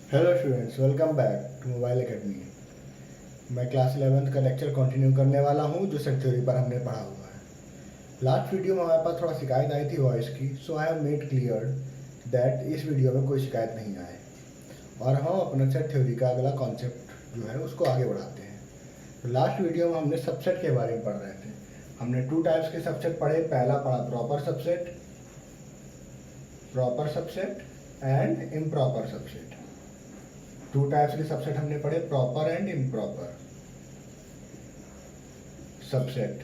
Hello students, welcome back to mobile academy. मैं class 11th का lecture continue करने वाला हूं जो सेट थ्योरी पर हमने पढ़ा हुआ है। लास्ट वीडियो में हमारे पास थोड़ा शिकायत आई थी वॉइस की, so I have made clear that इस वीडियो में कोई शिकायत नहीं आए और हम अपने सेट थ्योरी का अगला कॉन्सेप्ट जो है उसको आगे बढ़ाते हैं। तो लास्ट वीडियो में हमने सबसेट के बारे में पढ़ रहे थे। हमने 2 टाइप्स के सबसेट पढ़े। पहला पढ़ा proper subset and improper subset. 2 types के सबसेट हमने पढ़े, प्रॉपर एंड इम्प्रॉपर सबसेट।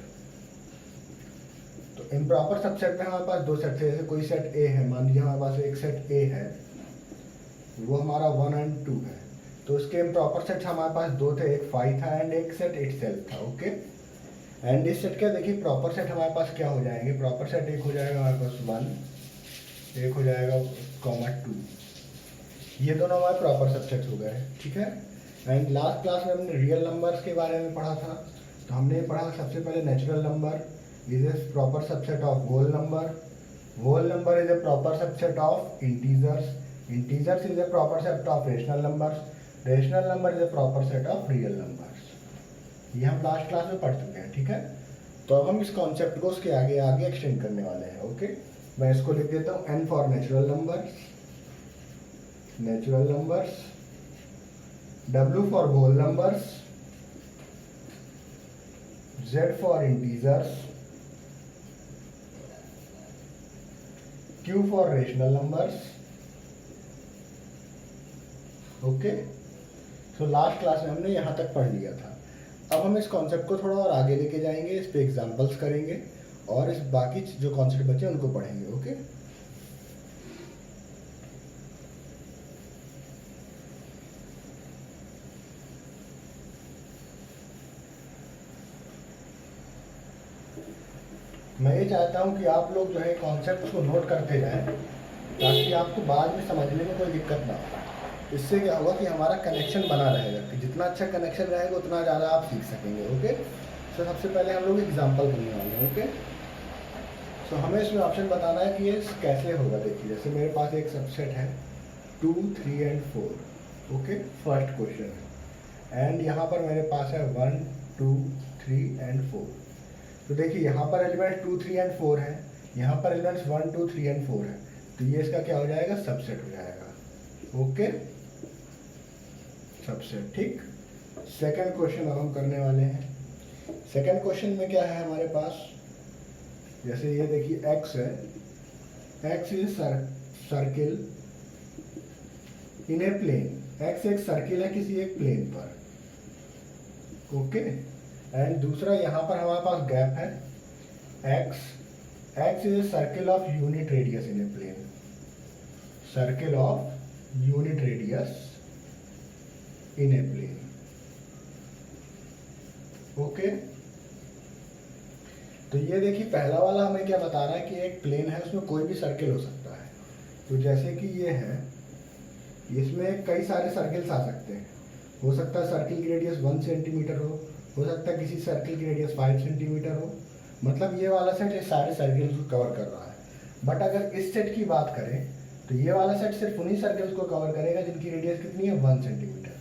तो इम्प्रॉपर सबसेट में हमारे पास 2 सेट थे। जैसे कोई सेट ए है, मान लीजिए हमारे पास एक सेट ए है, वो हमारा 1 और 2 है, तो उसके इम्प्रॉपर सेट हमारे पास 2 थे, एक फाई था एंड एक सेट इटसेल्फ था। ओके, एंड इस सेट का देखिए प्रॉपर सेट हमारे पास क्या हो जाएंगे। प्रॉपर सेट एक हो जाएगा हमारे पास 1, एक हो जाएगा कॉमा 2। ये दोनों हमारे प्रॉपर सबसेट हो गए, ठीक है। एंड लास्ट क्लास में हमने रियल नंबर्स के बारे में पढ़ा था। तो हमने पढ़ा सबसे पहले natural number is a proper subset of whole number, whole number is a proper subset of integers, integers is a proper set of rational numbers, rational number is a proper set of real numbers. ये हम last class में पढ़ चुके हैं, ठीक है। तो अब हम इस कॉन्सेप्ट को उसके आगे आगे एक्सटेंड करने वाले हैं। ओके, मैं इसको लिख देता हूँ N for natural numbers, natural numbers, W for whole numbers, Z for integers, Q for rational numbers. Okay, so last class में हमने यहाँ तक पढ़ लिया था। अब हम इस कॉन्सेप्ट को थोड़ा और आगे लेके जाएंगे, इस पे एग्जांपल्स करेंगे और इस बाकी जो कॉन्सेप्ट बचे उनको पढ़ेंगे। ओके, मैं ये चाहता हूँ कि आप लोग जो है कॉन्सेप्ट को नोट करते जाएं ताकि आपको बाद में समझने में कोई दिक्कत ना हो। इससे क्या होगा कि हमारा कनेक्शन बना रहेगा, कि जितना अच्छा कनेक्शन रहेगा उतना ज़्यादा आप सीख सकेंगे। ओके, सो सबसे पहले हम लोग एग्जांपल करने वाले हैं। ओके, सो हमें इसमें ऑप्शन बताना है कि ये कैसे होगा। देखिए, जैसे मेरे पास एक सबसेट है 2, 3 एंड 4। ओके, फर्स्ट क्वेश्चन है, एंड यहाँ पर मेरे पास है 1, 2, 3 एंड 4। तो देखिए यहाँ पर एलिमेंट्स 2, 3 एंड 4 है, यहाँ पर एलिमेंट्स 1, 2, 3 एंड 4 है, तो ये इसका क्या हो जाएगा, सबसेट हो जाएगा। ओके, सबसेट, ठीक। सेकंड क्वेश्चन अब हम करने वाले हैं। सेकंड क्वेश्चन में क्या है हमारे पास, जैसे ये देखिए x है, x is circle in a plane, x एक सर्किल है किसी एक प्लेन पर। ओके, एंड दूसरा यहाँ पर हमारे पास गैप है, x is a circle of unit radius in a plane, circle of unit radius in a plane. Okay, तो ये देखिए पहला वाला हमें क्या बता रहा है कि एक प्लेन है, उसमें कोई भी सर्किल हो सकता है। तो जैसे कि ये है, इसमें कई सारे सर्किल्स आ सकते हैं। हो सकता है सर्किल की रेडियस 1 सेंटीमीटर हो सकता है किसी सर्किल की रेडियस 5 सेंटीमीटर हो। मतलब ये वाला सेट ये सारे सर्किल्स को कवर कर रहा है। बट अगर इस सेट की बात करें तो ये वाला सेट सिर्फ उन्हीं सर्किल्स को कवर करेगा जिनकी रेडियस कितनी है, 1 सेंटीमीटर।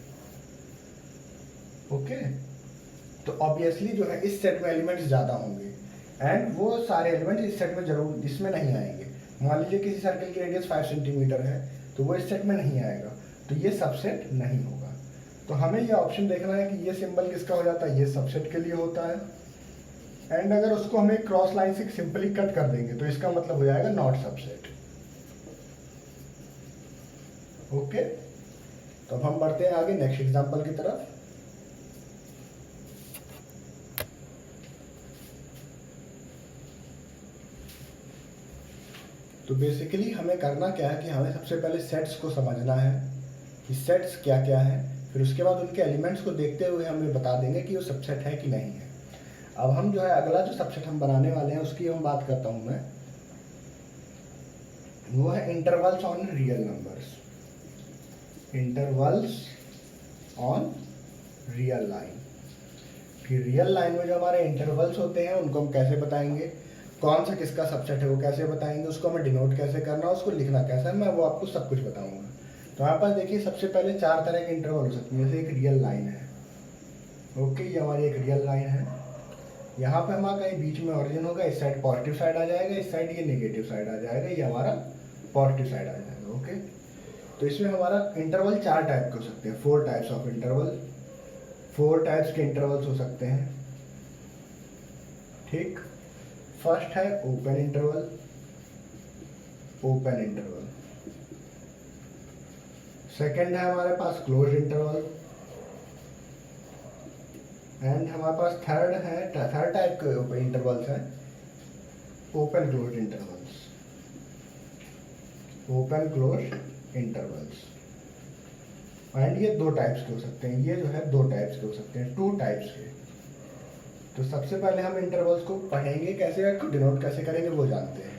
ओके, तो ऑब्वियसली जो है इस सेट में एलिमेंट्स ज़्यादा होंगे एंड वो सारे एलिमेंट इस सेट में जरूर इसमें नहीं आएंगे। मान लीजिए किसी सर्किल की रेडियस 5 सेंटीमीटर है तो वो इस सेट में नहीं आएगा, तो ये सबसेट नहीं होगा। तो हमें ये ऑप्शन देखना है कि ये सिंबल किसका हो जाता है, ये सबसेट के लिए होता है। एंड अगर उसको हमें क्रॉस लाइन से सिंपली कट कर देंगे तो इसका मतलब हो जाएगा नॉट सबसेट। ओके, तो अब हम बढ़ते हैं आगे नेक्स्ट एग्जांपल की तरफ। तो बेसिकली हमें करना क्या है कि हमें सबसे पहले सेट्स को समझना है कि सेट्स क्या क्या है, फिर उसके बाद उनके एलिमेंट्स को देखते हुए हमें बता देंगे कि वो सबसेट है कि नहीं है। अब हम जो है अगला जो सबसेट हम बनाने वाले हैं उसकी हम बात करता हूं मैं, वो है intervals on real numbers, intervals on real line. कि रियल लाइन में जो हमारे इंटरवल्स होते हैं उनको हम कैसे बताएंगे, कौन सा किसका सबसेट है वो कैसे बताएंगे, उसको हमें डिनोट कैसे करना, उसको लिखना कैसा है, मैं वो आपको सब कुछ बताऊंगा। तो हमारे पास देखिए सबसे पहले 4 तरह के इंटरवल हो सकते हैं। जैसे एक रियल लाइन है, ओके, ये हमारी एक रियल लाइन है। यहाँ पे हमारा कहीं बीच में ओरिजिन होगा, इस साइड पॉजिटिव साइड आ जाएगा, इस साइड ये नेगेटिव साइड आ जाएगा, ये हमारा पॉजिटिव साइड आ जाएगा, ओके। तो इसमें हमारा इंटरवल 4 टाइप के हो सकते हैं, 4 टाइप्स ऑफ इंटरवल, 4 टाइप्स के इंटरवल्स हो सकते हैं, ठीक। फर्स्ट है open interval, open interval. Second है हमारे पास क्लोज इंटरवल, एंड हमारे पास थर्ड टाइप के इंटरवल्स हैं open close intervals, open close intervals. And ये 2 टाइप्स के हो सकते हैं, ये जो है 2 टाइप्स के हो सकते हैं, 2 टाइप्स के। तो सबसे पहले हम इंटरवल्स को पढ़ेंगे कैसे, डिनोट कैसे करेंगे वो जानते हैं।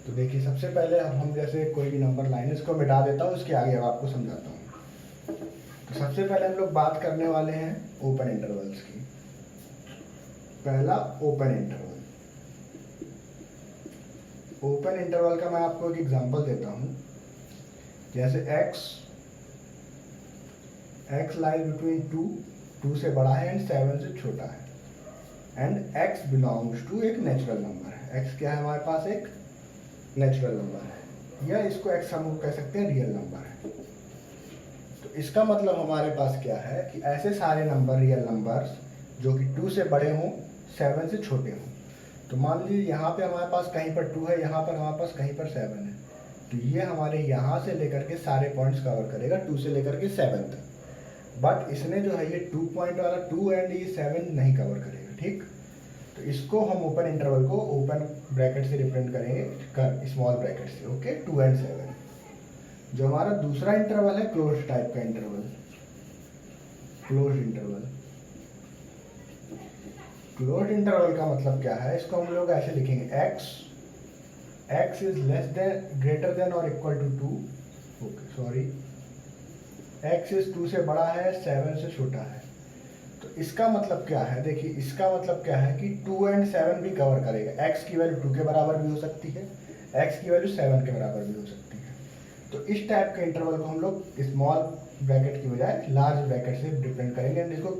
तो देखिए सबसे पहले हम जैसे कोई भी नंबर लाइन है इसको मिटा देता हूँ, उसके आगे अब आपको समझाता हूँ। तो सबसे पहले हम लोग बात करने वाले हैं ओपन इंटरवल्स की। पहला ओपन इंटरवल, ओपन इंटरवल का मैं आपको एक एग्जांपल देता हूँ। जैसे x लाइज बिटवीन 2 से बड़ा है एंड 7 से छोटा है, एंड x बिलोंग्स टू एक नेचुरल नंबर है। x क्या है हमारे पास, एक नेचुरल नंबर है, या इसको x हम कह सकते हैं रियल नंबर है। तो इसका मतलब हमारे पास क्या है कि ऐसे सारे नंबर, रियल नंबर्स जो कि 2 से बड़े हों, 7 से छोटे हों। तो मान लीजिए यहाँ पे हमारे पास कहीं पर 2 है, यहाँ पर हमारे पास कहीं पर 7 है, तो ये हमारे यहाँ से लेकर के सारे पॉइंट्स कवर करेगा 2 से लेकर के 7 तक। बट इसने जो है ये 2 पॉइंट वाला 2 एंड ये 7 नहीं कवर करेगा, ठीक। तो इसको हम ओपन इंटरवल को ओपन ब्रैकेट से रिप्रेजेंट करेंगे, स्मॉल ब्रैकेट से, ओके, 2 एंड 7। जो हमारा दूसरा इंटरवल है क्लोज टाइप का interval, close interval. Close interval का मतलब क्या है, इसको हम लोग ऐसे लिखेंगे, x is less than greater than और equal to 2, okay sorry, x is 2 से बड़ा है, 7 से छोटा है। तो इसका मतलब क्या है, देखिए इसका मतलब क्या है कि 2 एंड 7 भी कवर करेगा। x की वैल्यू 2 के बराबर भी हो सकती है, x की वैल्यू 7 के बराबर भी हो सकती है। तो इस टाइप के इंटरवल को हम लोग स्मॉल ब्रैकेट की बजाय लार्ज ब्रैकेट से रिप्रेजेंट करेंगे एंड इसको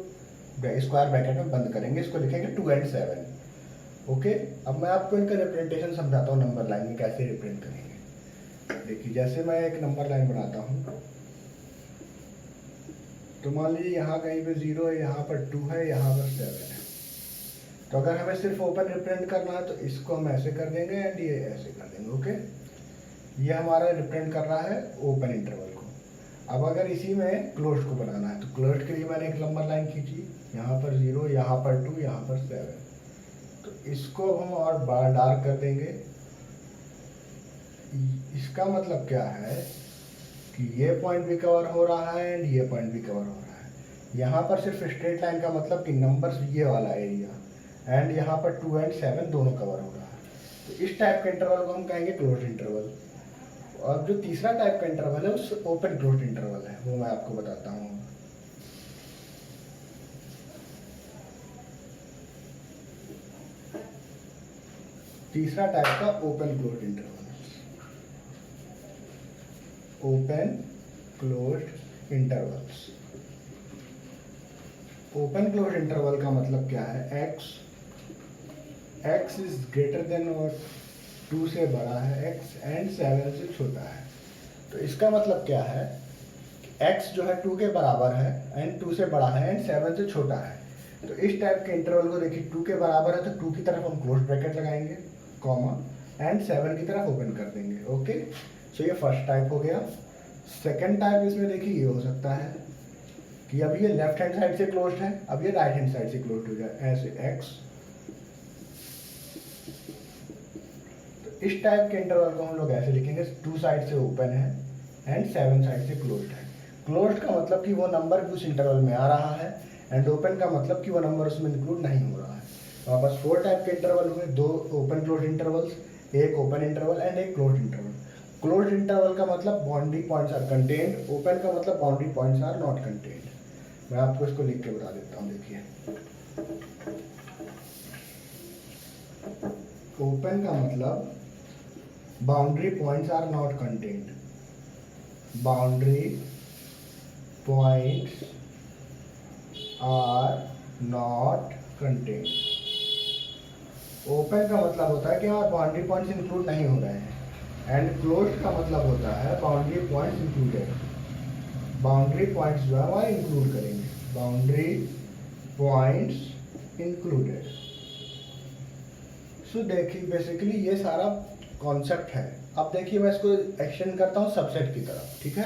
स्क्वायर ब्रैकेट में बंद करेंगे, इसको लिखेंगे 2 एंड 7, ओके। अब मैं आपको इनका रिप्रेजेंटेशन समझाता हूँ नंबर लाइन में कैसे रिप्रेजेंट करेंगे। देखिए जैसे मैं एक नंबर लाइन बनाता हूँ, तो मान लीजिए यहाँ कहीं पे 0 है, यहाँ पर 2 है, यहाँ पर 7 है। तो अगर हमें सिर्फ ओपन रिप्रेजेंट करना है तो इसको हम ऐसे कर देंगे एंड ये ऐसे कर देंगे, ओके। ये हमारा रिप्रेजेंट कर रहा है ओपन इंटरवल को। अब अगर इसी में क्लोज्ड को बनाना है तो क्लोज्ड के लिए मैंने एक नंबर लाइन खींची, यहाँ पर 0, यहाँ पर 2, यहाँ पर 7। तो इसको हम और डार्क कर देंगे। इसका मतलब क्या है कि ये पॉइंट भी कवर हो रहा है एंड ये पॉइंट भी कवर हो रहा है। यहाँ पर सिर्फ स्ट्रेट लाइन का मतलब कि नंबर्स ये वाला एरिया, एंड यहाँ पर 2 एंड 7 दोनों कवर हो रहा है। तो इस टाइप के इंटरवल को हम कहेंगे क्लोज्ड इंटरवल। और जो तीसरा टाइप का इंटरवल है उस ओपन क्लोज्ड इंटरवल है, वो मैं आपको बताता हूँ। तीसरा टाइप का open closed interval, open closed intervals. Open closed interval का मतलब क्या है, x इज ग्रेटर देन और 2 से बड़ा है x एंड 7 से छोटा है। तो इसका मतलब क्या है, x जो है 2 के बराबर है एंड 2 से बड़ा है एंड 7 से छोटा है। तो इस टाइप के इंटरवल को देखिए 2 के बराबर है तो 2 की तरफ हम क्लोज ब्रैकेट लगाएंगे, कॉमा, एंड 7 की तरफ ओपन कर देंगे, ओके। सो ये फर्स्ट टाइप हो गया। सेकेंड टाइप इसमें देखिए ये हो सकता है कि अब ये लेफ्ट हैंड साइड से क्लोज्ड है, अब ये राइट हैंड साइड से क्लोज्ड हो जाए, ऐसे x। तो इस टाइप के इंटरवल को हम लोग ऐसे लिखेंगे, 2 साइड से ओपन है एंड 7 साइड से क्लोज्ड है। क्लोज्ड का मतलब कि वो नंबर भी उस इंटरवल में आ रहा है, एंड ओपन का मतलब कि वो नंबर उसमें इंक्लूड नहीं हो रहा है। तो बस 4 टाइप के इंटरवल हुए, 2 ओपन क्लोज्ड इंटरवल्स, एक ओपन इंटरवल एंड एक क्लोज्ड इंटरवल। क्लोज्ड इंटरवल का मतलब boundary points are contained, open का मतलब boundary points are not contained. मैं आपको इसको लिख के बता देता हूँ, देखिए। ओपन का मतलब boundary points are not contained, boundary points are not contain. ओपन का मतलब होता है कि हमारे बाउंड्री पॉइंट्स इंक्लूड नहीं हो रहे हैं, एंड क्लोज्ड का मतलब होता है boundary points included. Boundary points जो है वह इंक्लूड करेंगे, बाउंड्री पॉइंट्स इंक्लूडेड। सो देखिए बेसिकली ये सारा कॉन्सेप्ट है। अब देखिए मैं इसको एक्सटेंड करता हूँ सबसेट की तरफ, ठीक है।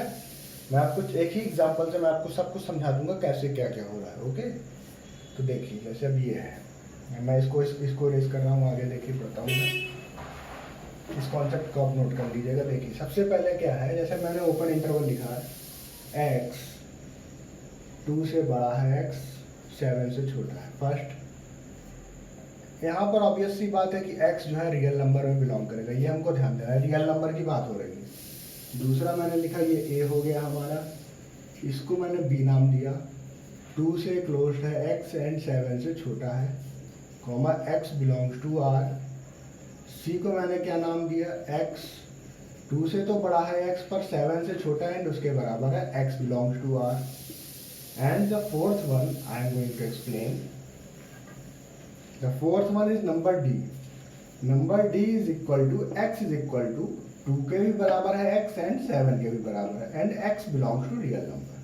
मैं आपको एक ही एग्जांपल से मैं आपको सब कुछ समझा दूंगा कैसे क्या क्या हो रहा है, ओके। तो देखिए जैसे अब ये है, मैं इसको रेस कर रहा हूँ, आगे देखिए बताऊँ मैं। इस कॉन्सेप्ट को आप नोट कर लीजिएगा। देखिए सबसे पहले क्या है, जैसे मैंने ओपन इंटरवल लिखा है, x 2 से बड़ा है, x 7 से छोटा है। फर्स्ट यहाँ पर ऑब्वियस सी बात है कि x जो है रियल नंबर में बिलोंग करेगा, ये हमको ध्यान देना है, रियल नंबर की बात हो रही है। दूसरा मैंने लिखा ये a हो गया हमारा, इसको मैंने b नाम दिया। 2 से क्लोज है x एंड 7 से छोटा है, comma x belongs to r। c को मैंने क्या नाम दिया, x 2 से तो बड़ा है x पर 7 से छोटा है एंड उसके बराबर है, x belongs to r। And the fourth one I am going to explain. The fourth one is number D. Number D is equal to x is equal to 2 के भी बराबर है x एंड 7 के भी बराबर है, and x belongs to real number.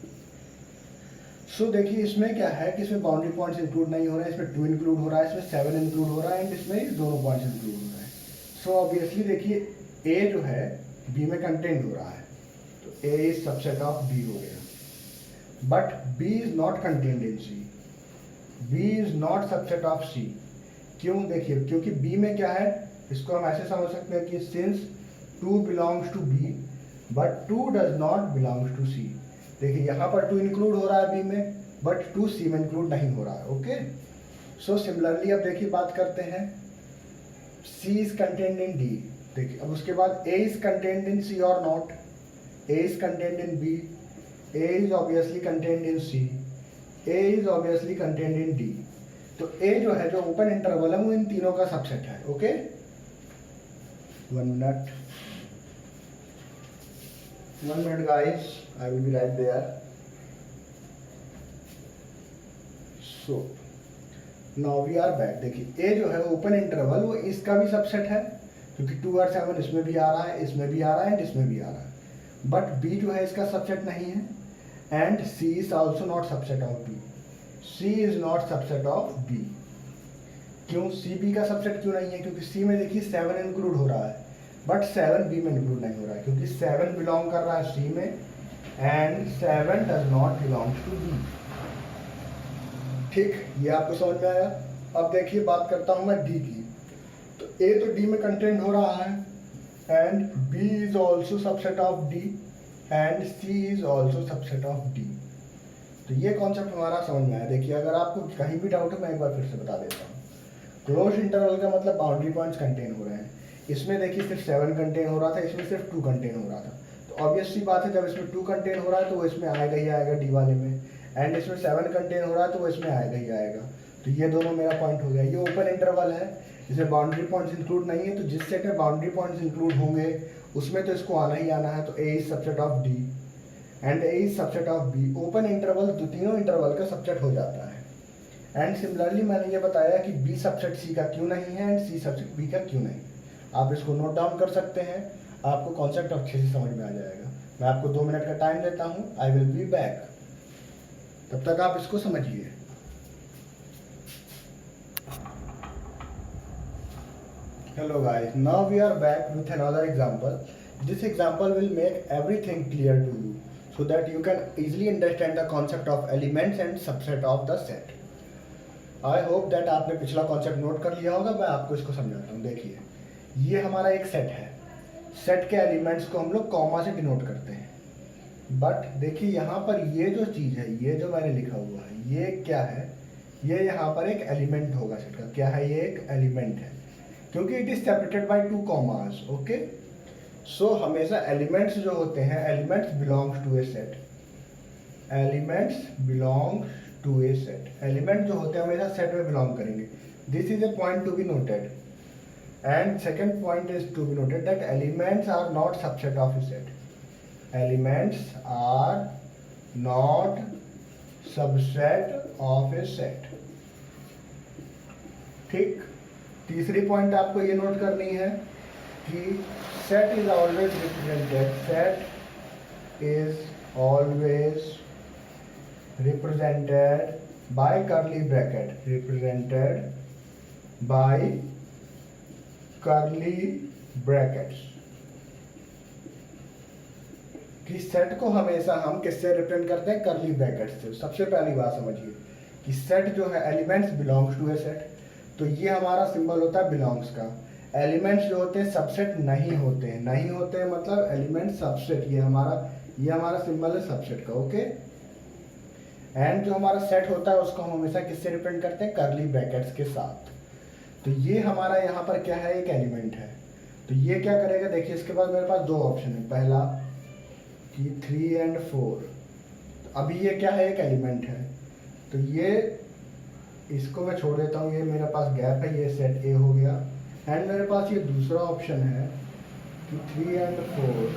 सो देखिए इसमें क्या है कि इसमें बाउंड्री पॉइंट्स इंक्लूड नहीं हो रहा है, इसमें 2 इंक्लूड हो रहा है, इसमें 7 इंक्लूड हो रहा है, एंड इसमें दोनों पॉइंट्स इंक्लूड हो रहा है। सो ऑब्वियसली देखिए a जो है b में कंटेंट हो रहा है, तो a is subset of b हो गया, but b is not contained in c, b is not subset of c। क्यों, देखिए क्योंकि b में क्या है, इसको हम ऐसे समझ सकते हैं कि since 2 belongs to b but 2 does not belongs to c। देखिए यहाँ पर 2 इंक्लूड हो रहा है b में, बट 2 c में इंक्लूड नहीं हो रहा है, ओके। सो सिमिलरली अब देखिए बात करते हैं, c is content in d। देखिए अब उसके बाद a is content in c और not, a is content in b, a is obviously content in c, a is obviously content in d। तो a जो है, जो ओपन इंटरवल है, वो इन तीनों का सबसेट है, okay. 1 minute guys, I will be right there. So now we are back. देखिए a जो है ओपन इंटरवल, वो इसका भी सबसेट है, क्योंकि 2 और 7 इसमें भी आ रहा है, इसमें भी आ रहा है एंड इसमें भी आ रहा है। बट b जो है इसका सबसेट नहीं है, and c is also not subset of b। C is not subset of B। क्यों, C B का सबसेट क्यों नहीं है, क्योंकि C में देखिए 7 इंक्लूड हो रहा है, बट 7 B में इंक्लूड नहीं हो रहा है, क्योंकि 7 बिलोंग कर रहा है C में and 7 does not belong to B। ठीक, ये आपको समझ में आया। अब देखिए बात करता हूं मैं D की। तो A तो D में कंटेंट हो रहा है, and B is also subset of D and C is also subset of D। तो ये कॉन्सेप्ट हमारा समझ में आया। देखिए अगर आपको कहीं भी डाउट है, मैं एक बार फिर से बता देता हूँ। क्लोज इंटरवल का मतलब बाउंड्री पॉइंट्स कंटेन हो रहे हैं। इसमें देखिए सिर्फ 7 कंटेन हो रहा था, इसमें सिर्फ 2 कंटेन हो रहा था। तो ऑब्वियस सी बात है, जब इसमें 2 कंटेन हो रहा है तो वो इसमें आएगा ही आएगा डी वाले में, एंड इसमें 7 कंटेन हो रहा है तो वो इसमें आएगा ही आएगा। तो ये दोनों मेरा पॉइंट हो गया। ये ओपन इंटरवल है, इसमें बाउंड्री पॉइंट्स इंक्लूड नहीं है, तो जिस सेट में बाउंड्री पॉइंट्स इंक्लूड होंगे उसमें तो इसको आना ही आना है। तो A is subset of D and a is subset of b। Open interval तीनों इंटरवल का सबसेट हो जाता है। एंड सिमिलरली मैंने ये बताया कि b सबसेट c का क्यों नहीं है एंड c सबसेट b का क्यों नहीं। आप इसको नोट डाउन कर सकते हैं, आपको कॉन्सेप्ट अच्छे से समझ में आ जाएगा। मैं आपको 2 मिनट का टाइम देता हूँ, आई विल बी बैक, तब तक आप इसको समझिए। Hello guys, now we are back with another example. This example will make everything clear to you, so that you can easily understand the concept of elements and subset of the set. I hope that आपने पिछला concept note कर लिया होगा। मैं आपको इसको समझाता हूँ। देखिए ये हमारा एक सेट है, सेट के एलिमेंट्स को हम लोग कॉमा से डिनोट करते हैं। बट देखिए यहाँ पर ये जो चीज़ है, ये जो मैंने लिखा हुआ है, ये क्या है, ये यहाँ पर एक एलिमेंट होगा सेट का। क्या है, ये एक एलिमेंट है, क्योंकि it is separated by 2 commas, okay. So हमेशा एलिमेंट्स जो होते हैं, elements belongs to a set, elements belongs to a set. Element जो होते हैं हमेशा सेट में बिलोंग करेंगे। This is a point to be noted. And second point is to be noted that elements are not subset of a set. Elements are not subset of a set. ठीक, तीसरी point आपको ये note करनी है कि set is always represented, set is always represented by curly bracket, represented by curly brackets। कि set को हमेशा हम किससे रिप्रेजेंट करते हैं? कर्ली ब्रैकेट से। सबसे पहली बात समझिए कि सेट जो है elements belongs to a set, तो ये हमारा सिंबल होता है बिलोंग्स का। एलिमेंट्स जो होते हैं सबसेट नहीं होते हैं, नहीं होते हैं मतलब एलिमेंट सबसेट, ये हमारा सिंबल है सबसेट का। ओके, एंड जो हमारा सेट होता है उसको हम हमेशा किससे रिप्रेजेंट करते हैं? कर्ली ब्रैकेट्स के साथ। तो ये हमारा यहाँ पर क्या है? एक एलिमेंट है। तो ये क्या करेगा? देखिए इसके बाद मेरे पास दो ऑप्शन है, पहला कि 3 और 4। तो अभी ये क्या है? एक एलिमेंट है। तो ये इसको मैं छोड़ देता हूँ, ये मेरे पास गैप है, ये सेट ए हो गया। एंड मेरे पास ये दूसरा ऑप्शन है कि 3 और 4,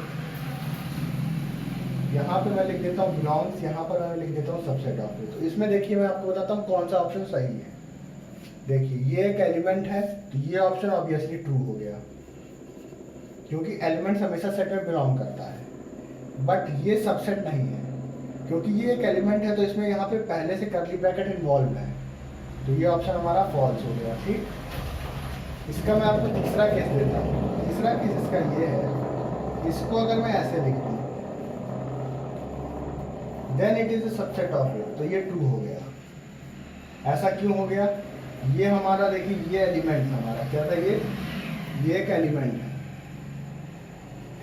यहाँ पे मैं लिख देता हूँ बिलोंग्स, यहाँ पर मैं लिख देता हूँ सबसेट ऑफ ए। तो इसमें देखिए मैं आपको बताता हूँ कौन सा ऑप्शन सही है। देखिए ये एक एलिमेंट है, तो ये ऑप्शन ऑब्वियसली ट्रू हो गया, क्योंकि एलिमेंट्स हमेशा सेट में बिलोंग करता है। बट ये सबसेट नहीं है, क्योंकि ये एक एलिमेंट है, तो इसमें यहाँ पे पहले से कर्ली ब्रैकेट इन्वॉल्व है, तो ये ऑप्शन हमारा फॉल्स हो गया। ठीक, इसका मैं आपको तीसरा केस देता हूँ। तीसरा केस इसका ये है, इसको अगर मैं ऐसे लिख दूँ then it is a subset of A, तो ये ट्रू हो गया। ऐसा क्यों हो गया? ये हमारा देखिए ये एलिमेंट हमारा क्या था? ये एक एलिमेंट है।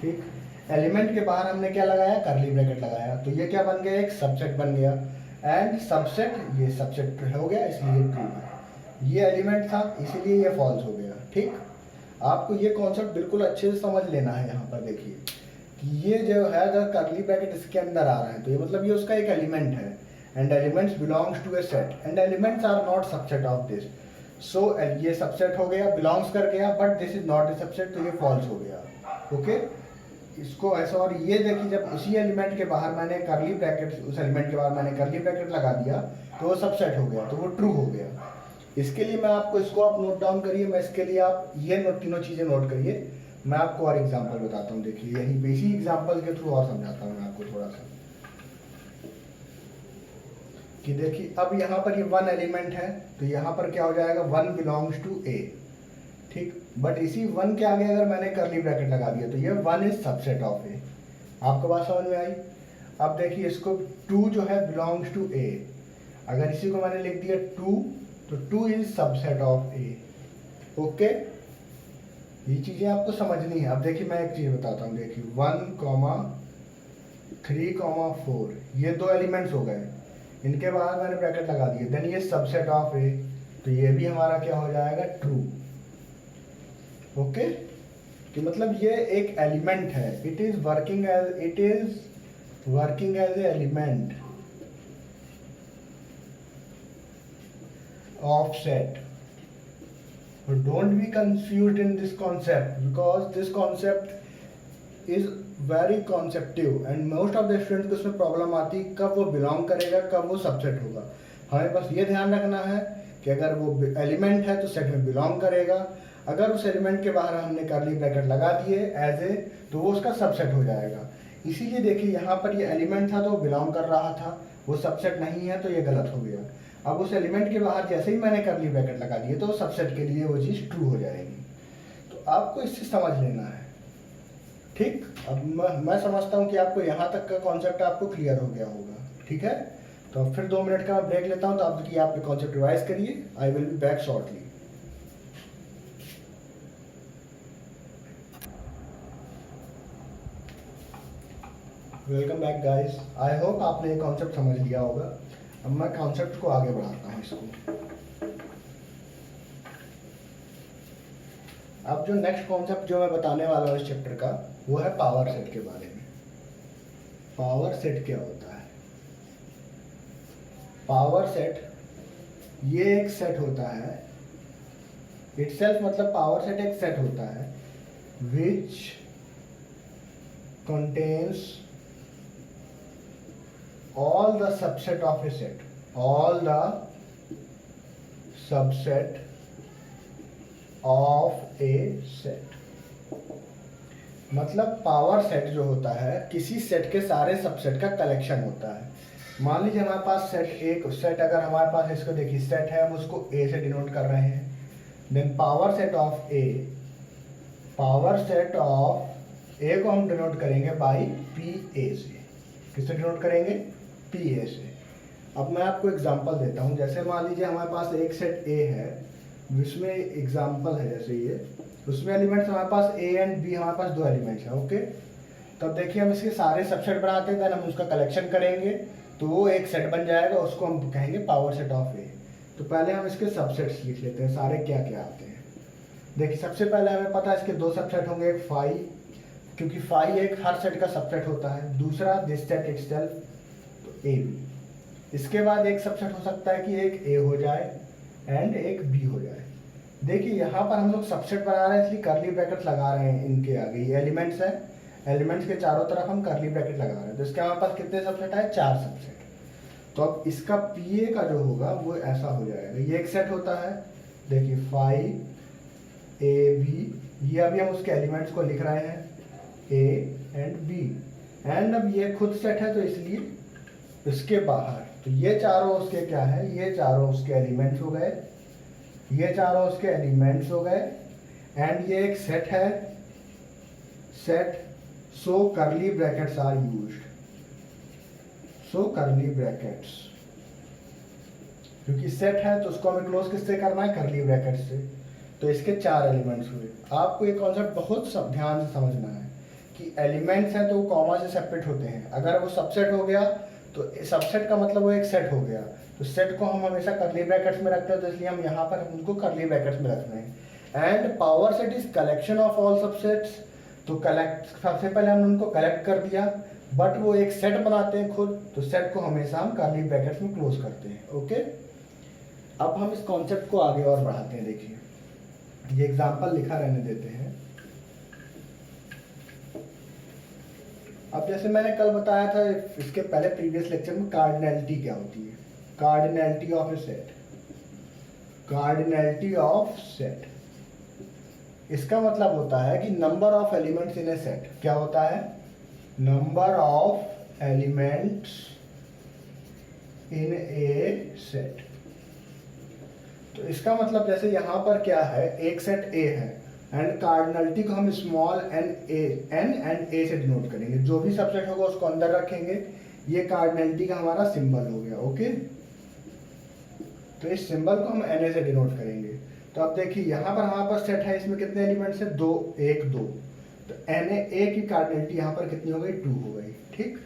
ठीक, एलिमेंट के बाहर हमने क्या लगाया? कर्ली ब्रैकेट लगाया, तो ये क्या बन गया? एक सबसेट बन गया। एंड सबसेट, ये सबसेट हो गया इसलिए ट्रू है। ये एलिमेंट था इसीलिए ये फॉल्स हो गया। ठीक, आपको ये कॉन्सेप्ट बिल्कुल अच्छे से समझ लेना है। यहाँ पर देखिए ये जो है अगर कर्ली ब्रैकेट इसके अंदर आ रहा है तो ये मतलब ये उसका एक एलिमेंट है। And elements belongs to a set and elements are not subset of this. So ये सबसेट हो गया, बिलोंग्स कर गया, but this is not a subset, तो ये फॉल्स हो गया। ओके, इसको ऐसा। और ये देखिए जब उसी एलिमेंट के बाहर मैंने कर्ली ब्रैकेट, उस एलिमेंट के बाहर मैंने कर्ली ब्रैकेट लगा दिया तो वो सबसेट हो गया, तो वो ट्रू हो गया। इसके लिए मैं आपको, इसको आप नोट डाउन करिए, मैं इसके लिए आप ये तीनों चीज़ें नोट करिए। मैं आपको और एग्जांपल बताता हूँ। देखिए यही बेसिक एग्जांपल के थ्रू और समझाता हूँ मैं आपको थोड़ा सा कि देखिए अब यहाँ पर ये 1 एलिमेंट है, तो यहाँ पर क्या हो जाएगा? 1 बिलोंग्स टू ए। ठीक, बट इसी 1 के आगे अगर मैंने कर्ली ब्रैकेट लगा दिया तो ये 1 इज सबसेट ऑफ ए। आपको बात समझ में आई? अब देखिए इसको 2 जो है बिलोंग्स टू ए, अगर इसी को मैंने लिख दिया 2, तो 2 is subset of A. Okay, ये चीजें आपको समझनी है। अब देखिए मैं एक चीज बताता हूँ। देखिए 1, 3, 4 ये 2 एलिमेंट्स हो गए, इनके बाहर मैंने ब्रैकेट लगा दिए, देन ये सबसेट ऑफ ए, तो ये भी हमारा क्या हो जाएगा? ट्रू। ओके, कि मतलब ये एक एलिमेंट है, it is working as a element of set. Don't be confused in this concept, because this concept is very conceptive and most of the students को इसमें प्रॉब्लम आती है कब वो बिलोंग करेगा, कब वो सबसेट होगा। हमें बस ये ध्यान रखना है कि अगर वो एलिमेंट है तो सेट में बिलोंग करेगा, अगर उस एलिमेंट के बाहर हमने कर्ली ब्रैकेट लगा दिए एज ए, तो वो उसका सबसेट हो जाएगा। इसीलिए देखिए यहाँ पर ये एलिमेंट था तो वो बिलोंग कर रहा था, वो सबसेट नहीं है तो ये गलत हो गया। अब उस एलिमेंट के बाहर जैसे ही मैंने कर्ली ब्रैकेट लगा दिए तो सबसेट के लिए वो चीज़ ट्रू हो जाएगी। तो आपको इससे समझ लेना है। ठीक, अब मैं समझता हूँ कि आपको यहाँ तक का कॉन्सेप्ट आपको क्लियर हो गया होगा। ठीक है, तो फिर 2 मिनट का मैं ब्रेक लेता हूँ, तो आप देखिए आप कॉन्सेप्ट रिवाइज करिए। आई will be back shortly. Welcome back guys, I hope आपने ये कॉन्सेप्ट समझ लिया होगा। अब मैं कॉन्सेप्ट को आगे बढ़ाता हूँ इसको। अब जो नेक्स्ट कॉन्सेप्ट जो मैं बताने वाला हूँ इस चैप्टर का, वो है पावर सेट के बारे में। पावर सेट क्या होता है? पावर सेट ये एक सेट होता है, इटसेल्फ मतलब पावर सेट एक सेट होता है विच contains all the subset of a set, all the subset of a set। मतलब पावर सेट जो होता है किसी सेट के सारे सबसेट का कलेक्शन होता है। मान लीजिए हमारे पास सेट अगर हमारे पास इसको देखिए सेट है, हम उसको ए से डिनोट कर रहे हैं। Then power set of A, power set of A को हम डिनोट करेंगे बाई पी ए से। किससे डिनोट करेंगे? पी ए से। अब मैं आपको एग्जांपल देता हूँ। जैसे मान लीजिए हमारे पास एक सेट ए है, जिसमें एग्जांपल है जैसे ये, उसमें एलिमेंट्स हमारे पास ए एंड बी, हमारे पास दो एलिमेंट्स हैं। ओके, तब देखिए हम इसके सारे सबसेट बनाते हैं, देन हम उसका कलेक्शन करेंगे तो वो एक सेट बन जाएगा, उसको हम कहेंगे पावर सेट ऑफ ए। तो पहले हम इसके सबसेट्स लिख लेते हैं, सारे क्या क्या आते हैं। देखिए सबसे पहले हमें पता है इसके दो सबसेट होंगे, एक फाई, क्योंकि फाई एक हर सेट का सबसेट होता है। दूसरा दिस सेट इटसेल्फ, तो ए बी। इसके बाद एक सबसेट हो सकता है कि एक ए हो जाए एंड एक बी हो जाए। देखिए यहाँ पर हम लोग सबसेट बना रहे हैं, इसलिए करली ब्रैकेट लगा रहे हैं इनके आगे। ये एलिमेंट्स है, एलिमेंट्स के चारों तरफ हम करली ब्रैकेट लगा रहे हैं। तो इसके हमारे पास कितने सबसेट आए? 4 सबसेट। तो अब इसका पी ए का जो होगा वो ऐसा हो जाएगा। ये एक सेट होता है, देखिए फाइव ए बी, ये अभी हम उसके एलिमेंट्स को लिख रहे हैं ए एंड बी। एंड अब ये खुद सेट है तो इसलिए इसके बाहर, तो ये चारों उसके क्या है? ये चारों उसके एलिमेंट्स हो गए, ये चारों उसके एलिमेंट्स हो गए। एंड ये एक सेट है, सेट, सो करली ब्रैकेट्स आर यूज्ड, सो करली ब्रैकेट्स, क्योंकि सेट है तो उसको हमें क्लोज किससे करना है? करली ब्रैकेट से। तो इसके 4 एलिमेंट्स हुए। आपको ये कॉन्सेप्ट बहुत ध्यान से समझना है कि एलिमेंट्स हैं तो वो कॉमा से सेपरेट होते हैं। अगर वो सबसेट हो गया तो सबसेट का मतलब वो एक सेट हो गया, तो सेट को हम हमेशा करली ब्रैकेट्स में रखते हैं, तो इसलिए हम यहाँ पर उनको करली ब्रैकेट्स में रख रहे हैं। And power set is collection of all subsets, तो कलेक्ट, सबसे पहले हमने उनको कलेक्ट कर दिया, बट वो एक सेट बनाते हैं खुद, तो सेट को हमेशा हम करली ब्रैकेट्स में क्लोज करते हैं। ओके, अब हम इस कॉन्सेप्ट को आगे और बढ़ाते हैं। देखिए ये एग्जांपल लिखा रहने देते हैं। अब जैसे मैंने कल बताया था इसके पहले प्रीवियस लेक्चर में, कार्डिनैलिटी क्या होती है? Cardinality of a set, cardinality of set, इसका मतलब होता है कि number of elements in A set. क्या होता है? Number of elements in A set. तो इसका मतलब जैसे यहाँ पर क्या है, एक सेट ए है एंड कार्डिनलिटी को हम स्मॉल एन एंड ए से डिनोट करेंगे। जो भी सबसेट होगा उसको अंदर रखेंगे। ये कार्डिनलिटी का हमारा सिंबल हो गया। ओके, तो इस सिंबल को हम एन ए से डिनोट करेंगे। तो अब देखिए यहाँ पर हमारे पास सेट है, इसमें कितने एलिमेंट्स हैं? 2, 1, 2। तो एन ए की कार्डिनलिटी यहाँ पर कितनी हो गई? 2 हो गई। ठीक,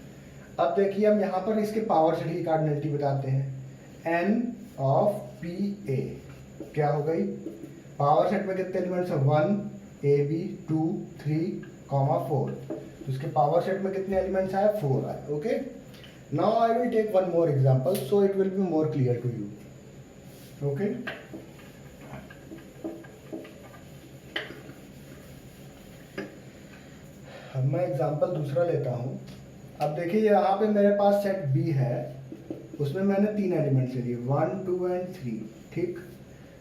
अब देखिए हम यहाँ पर इसके पावर सेट की कार्डिनलिटी बताते हैं। एन ऑफ पी ए क्या हो गई? पावर सेट में कितने एलिमेंट्स हैं? 1 ए बी 2 3, 4। तो इसके पावर सेट में कितने एलिमेंट्स आए? 4 आए। Okay, now I will take one more example so it will be more clear to you. Okay, अब मैं एग्जांपल दूसरा लेता हूँ। अब देखिए यहाँ पे मेरे पास सेट बी है, उसमें मैंने 3 एलिमेंट्स लिए 1 2 एंड 3। ठीक,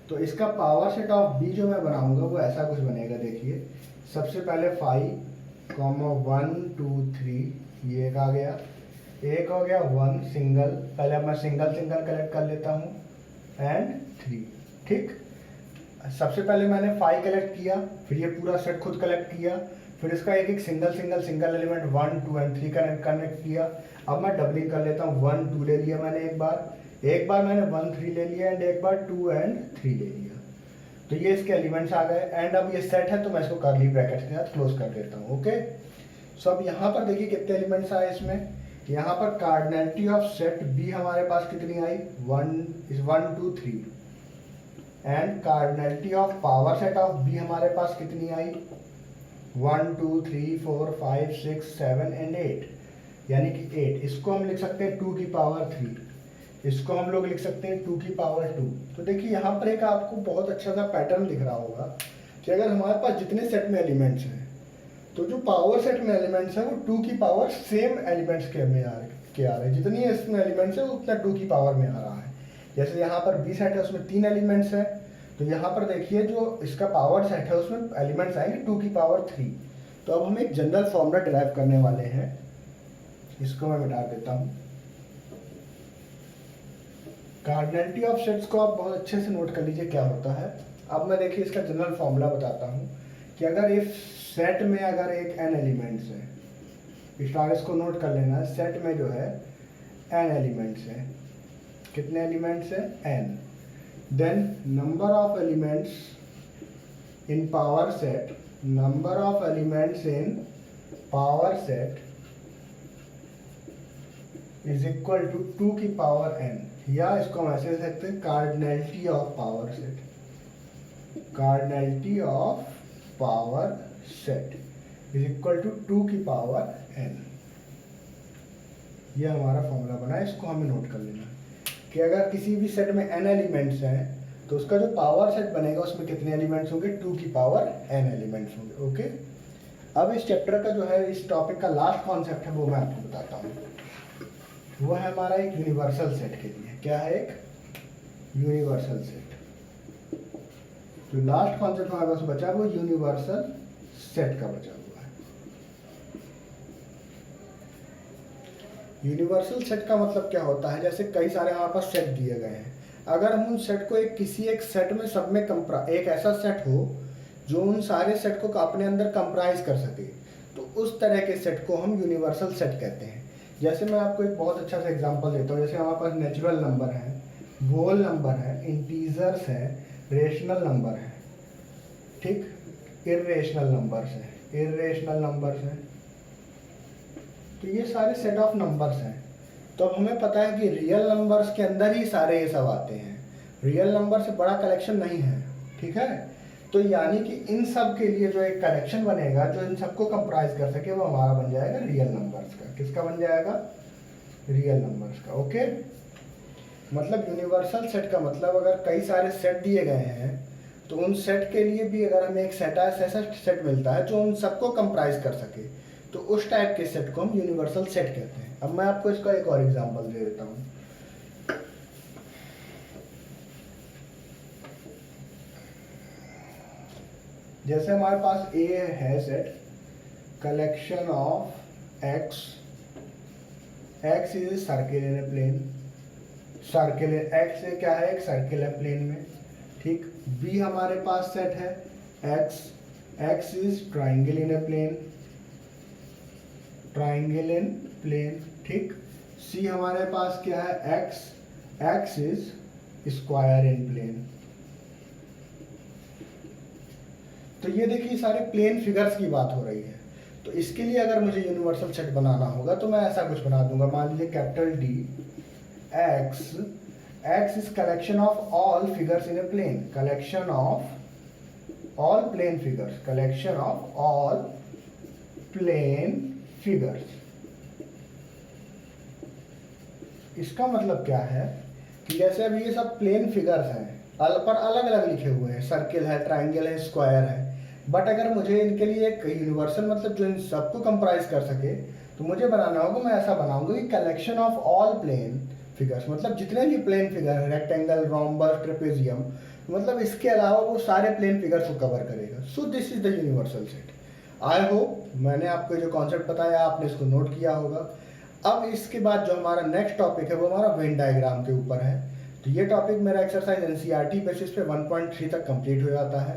तो इसका पावर सेट ऑफ बी जो मैं बनाऊंगा वो ऐसा कुछ बनेगा। देखिए सबसे पहले 5, 1 2 3, ये एक आ गया, एक हो गया 1 सिंगल, पहले मैं सिंगल कलेक्ट कर लेता हूँ, एंड 3। ठीक, सबसे पहले मैंने 5 कलेक्ट किया, फिर ये पूरा सेट खुद कलेक्ट किया, फिर इसका एक सिंगल एलिमेंट 1 2 एंड 3 कनेक्ट किया। अब मैं डबलिंग कर लेता हूँ, 1 2 ले लिया मैंने एक बार मैंने 1 3 ले लिया एंड एक बार 2 एंड 3 ले लिया। तो ये इसके एलिमेंट्स आ गए। एंड अब ये सेट है तो मैं इसको कर्ली ब्रैकेट के साथ क्लोज कर देता हूँ। ओके, सो अब यहाँ पर देखिए कितने एलिमेंट्स आए इसमें। यहाँ पर कार्डिनलिटी ऑफ सेट बी हमारे पास कितनी आई? 1 2 3। And cardinality of power set of B हमारे पास कितनी आई? 1 2 3 4 5 6 7 एंड 8, यानी कि 8। इसको हम लिख सकते हैं 2 की पावर 3, इसको हम लोग लिख सकते हैं 2 की पावर 2। तो देखिए यहाँ पर एक आपको बहुत अच्छा सा पैटर्न दिख रहा होगा कि अगर हमारे पास जितने सेट में एलिमेंट्स हैं तो जो पावर सेट में एलिमेंट्स हैं वो 2 की पावर सेम एलिमेंट्स के में आ रहे हैं। के आ रहे हैं, जितनी इसमें एलिमेंट्स है उतना 2 की पावर में आ रहा है। जैसे यहाँ पर बी सेट है उसमें 3 एलिमेंट्स है, तो यहाँ पर देखिए जो इसका पावर सेट है उसमें एलिमेंट्स आएंगे 2 की पावर 3। तो अब हम एक जनरल फॉर्मूला डिराइव करने वाले हैं, इसको मैं मिटा देता हूँ। कार्डिनलिटी ऑफ सेट्स को आप बहुत अच्छे से नोट कर लीजिए क्या होता है। अब मैं देखिए इसका जनरल फॉर्मूला बताता हूँ कि अगर इफ सेट में अगर एक n एलिमेंट्स है, इसको नोट कर लेना, सेट में जो है n एलिमेंट्स है, कितने एलिमेंट्स है n, then number of elements in power set, number of elements in power set is equal to 2 की पावर n, या इसको हम ऐसे लिख सकते हैं cardinality of power set, cardinality of power set is equal to 2 की पावर n। यह हमारा फॉर्मूला बना है, इसको हमें नोट कर लेना कि अगर किसी भी सेट में n एलिमेंट्स हैं तो उसका जो पावर सेट बनेगा उसमें कितने एलिमेंट्स होंगे, 2 की पावर n एलिमेंट्स होंगे। ओके, अब इस चैप्टर का जो है, इस टॉपिक का लास्ट कॉन्सेप्ट है वो मैं आपको बताता हूँ। वो है हमारा एक यूनिवर्सल सेट के लिए। क्या है? एक यूनिवर्सल सेट। जो लास्ट कॉन्सेप्ट हमारे पास बचा वो यूनिवर्सल सेट का बचा हुआ है। यूनिवर्सल सेट का मतलब क्या होता है, जैसे कई सारे हमारे पास सेट दिए गए हैं, अगर हम उन सेट को किसी एक सेट में सब में एक ऐसा सेट हो जो उन सारे सेट को अपने अंदर कंप्राइज कर सके, तो उस तरह के सेट को हम यूनिवर्सल सेट कहते हैं। जैसे मैं आपको एक बहुत अच्छा सा एग्जांपल देता हूँ। जैसे हमारे पास नेचुरल नंबर है, होल नंबर है, इंटीजर्स है, रेशनल नंबर है, ठीक, इर्रेशनल नंबर्स है, इर्रेशनल नंबर्स है, तो ये सारे सेट ऑफ नंबर्स हैं। तो अब हमें पता है कि रियल नंबर्स के अंदर ही सारे ये सब आते हैं, रियल नंबर से बड़ा कलेक्शन नहीं है, ठीक है। तो यानी कि इन सब के लिए जो एक कलेक्शन बनेगा जो इन सबको कंप्राइज कर सके वो हमारा बन जाएगा रियल नंबर्स का। किसका बन जाएगा? रियल नंबर्स का। ओके, मतलब यूनिवर्सल सेट का मतलब अगर कई सारे सेट दिए गए हैं तो उन सेट के लिए भी अगर हमें एक ऐसा सेट मिलता है जो उन सबको कंप्राइज कर सके, तो उस टाइप के सेट को हम यूनिवर्सल सेट कहते हैं। अब मैं आपको इसका एक और एग्जांपल दे देता हूँ। जैसे हमारे पास ए है set, collection of x, x is circle in a plane, circle x क्या है? एक सर्किल है प्लेन में, ठीक। बी हमारे पास सेट है x, x is triangle in a plane, triangle in plane, ठीक। सी हमारे पास क्या है? X, x is square in plane. तो ये देखिए सारे प्लेन फिगर्स की बात हो रही है। तो इसके लिए अगर मुझे यूनिवर्सल सेट बनाना होगा तो मैं ऐसा कुछ बना दूंगा। मान लीजिए capital D, x, x is collection of all figures in a plane, collection of all plane figures, collection of all plane figures. इसका मतलब क्या है कि जैसे अभी ये सब प्लेन फिगर्स हैं पर अलग अलग लिखे हुए हैं, सर्किल है, ट्राइंगल है, स्क्वायर है, बट अगर मुझे इनके लिए एक यूनिवर्सल मतलब जो इन सबको कंप्राइज कर सके तो मुझे बनाना होगा, मैं ऐसा बनाऊंगा कि collection of all plane figures, मतलब जितने भी प्लेन फिगर है, रेक्टेंगल, रोम्बस, ट्रेपेजियम, मतलब इसके अलावा वो सारे प्लेन फिगर्स को कवर करेगा। So this is the universal set. I hope मैंने आपको जो कॉन्सेप्ट बताया आपने इसको नोट किया होगा। अब इसके बाद जो हमारा नेक्स्ट टॉपिक है वो हमारा वेन डायग्राम के ऊपर है। तो ये टॉपिक मेरा एक्सरसाइज एनसीईआरटी बेसिस पे 1.3 तक कंप्लीट हो जाता है।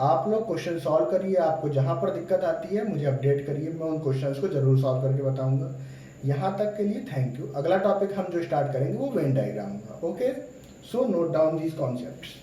आप लोग क्वेश्चन सॉल्व करिए, आपको जहाँ पर दिक्कत आती है मुझे अपडेट करिए, मैं उन क्वेश्चंस को जरूर सॉल्व करके बताऊंगा। यहाँ तक के लिए थैंक यू। अगला टॉपिक हम जो स्टार्ट करेंगे वो वेन डायग्राम होगा। Okay, so note down these concepts.